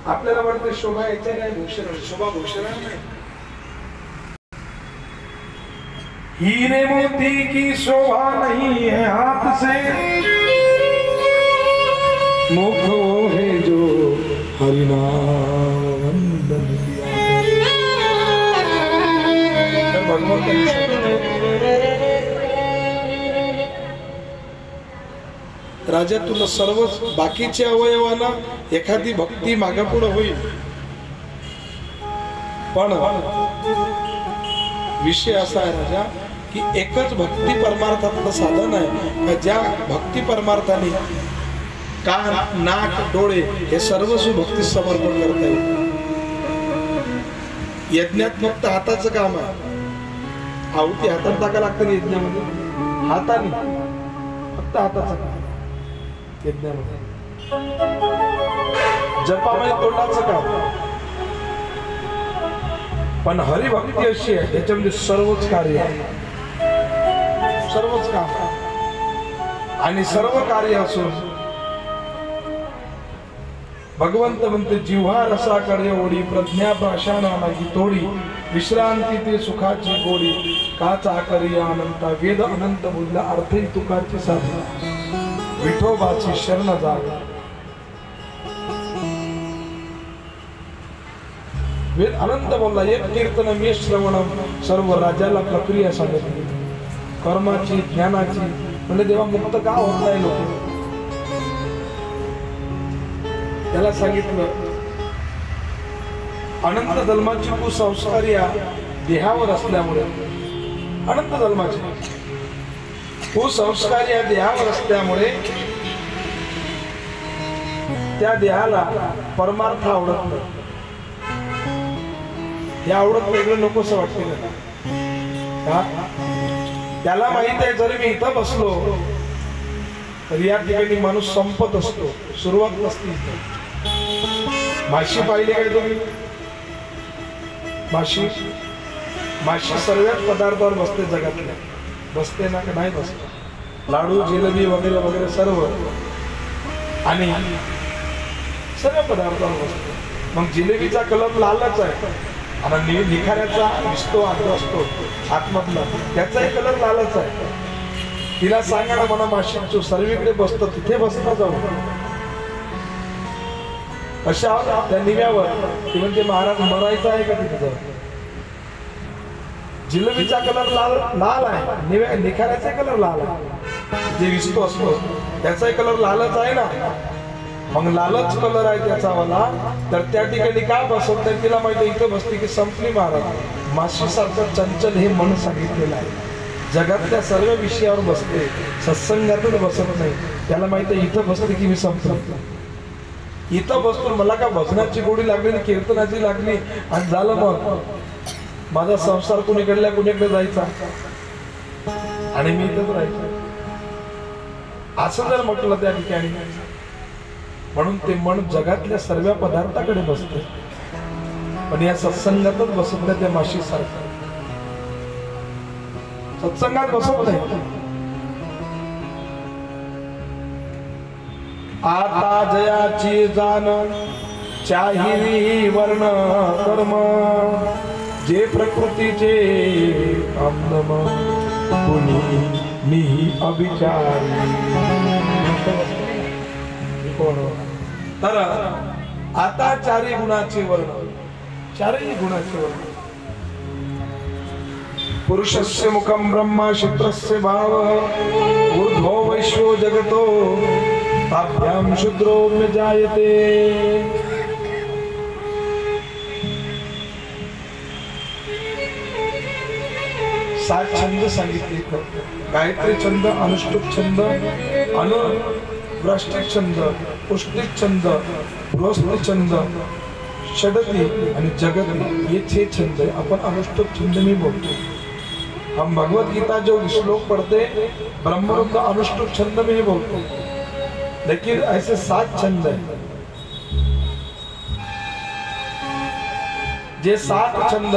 आपल्याला वाटतं शोभा येते काय भूषण, शोभा भूषण नाही। हीरे मोती की शोभा नहीं है हाथ से, मुख वो है जो हरिनाम वंदन किया। राजा तुला सर्व बाकीच्या अवयवांना एखादी भक्ती मागापुढे होईल, पण विषय असा आहे राजा की एकच भक्ती परमार्थातलं साधन आहे, ज्या भक्ती परमार्थाने कान नाक डोळे हे सर्व भक्ती समर्पण करता येईल। यज्ञात फक्त हाताचं काम आहे, आहुती हातात टाका लागतं यज्ञामध्ये, हाताने फक्त हाताचं काम यज्ञामध्ये, जपामध्ये तोंडाचं काम, पण हरिभक्ती अशी आहे त्याच्यामध्ये सर्वच कार्य आहे, सर्वच काम आणि सर्व कार्य असून भगवंत म्हणते जिव्हा रसाकडे ओढी, प्रज्ञा पाषाणा लागी तोडी, विश्रांती ते सुखाची गोडी, काचा करी अनंता वेद अनंत बोलला, अर्थही तुकाची साधी, विठोबाची शरण जाग। वेद अनंत बोलला, एक कीर्तन मी श्रवणम, सर्व राजाला प्रक्रिया सांगितली, कर्माची ज्ञानाची, म्हणजे देवा मुक्त का होत नाही लोक, त्याला सांगितलं अनंत जन्माची कुसंस्कार या देहावर असल्यामुळे, अनंत जन्माची कुसंस्कार या देहावर असल्यामुळे त्या देहाला परमार्थ आवडत नाही, हे आवडत वेगळं नकोसं वाटते का? त्याला माहित आहे जरी मी इथं बसलो तर या ठिकाणी माणूस संपत असतो, सुरुवात नसते। माशी पाहिली काय तुम्ही? माशी माशी सर्वच पदार्थावर बसते जगातल्या, बसते ना का नाही बसते? लाडू जिलेबी वगैरे वगैरे सर्व आणि सर्व पदार्थावर बसते। मग जिलेबीचा कलर लालच आहे आणि निखाऱ्याचा दिसतो असतो आतमधला, त्याचाही कलर लालच आहे। तिला सांगा ना मला माशी तू सर्वीकडे बसतो तिथे बसता जाऊ, अशा त्या निव्यावर ती म्हणजे महाराज मरायचं आहे का तिथे जाऊ? जिलेबीचा कलर लाल आहे, निखाऱ्याचा कलर लाल आहे, जे विसतो असतो त्याचाही कलर लालच आहे ना, मग लालच कलर आहे त्याचा वाला, तर त्या ठिकाणी का बसत नाही? तिला माहिती इथं बसते की संपली महाराज। माशी सारखं चंचल हे मन सांगितलेलं आहे, जगातल्या सर्व विषयावर बसते, सत्संगातच बसत नाही, त्याला माहिती इथं बसते की मी संपलो, इथं बसतो मला का भजनाची गोडी लागली कीर्तनाची लागली आणि झालं मग माझा संसार कुणीकडल्या कुणीकडे जायचा आणि मी इथंच राहायचो, असं जर म्हटलं त्या ठिकाणी। म्हणून ते मन जगातल्या सर्व पदार्थाकडे बसते, पण या सत्संगातच बसत नाही, त्या माशी सारखं सत्संगात बसत नाही। आता जयाची जाण चाहिवी वर्ण कर्म, जे प्रकृतीचे आमदम कुणी मी अभिचारी। तर आता चारी गुणाचे वर्ण, चारही गुणाचे वर्ण, पुरुषस्य मुखम ब्रह्मा, क्षत्रस्य भाव, ऊर्ध्वो वैश्वो जगतो, ताभ्याम शूद्रो में जायते। सात छंद सांगितले, गायत्री छंद, अनुष्टुप छंद, अनुव्राष्टिक छंद, पुष्टिक छंद, बृहस्पती छंद, षडती आणि जगती, ये 6 छंद है। अपन अनुष्टुप छंद में बोलते, हम भगवत गीता जो श्लोक पढ़ते ब्रह्मरुद्र अनुष्टुप छंद में ही बोलते, लेकिन ऐसे 7 छंद है। जे 7 छंद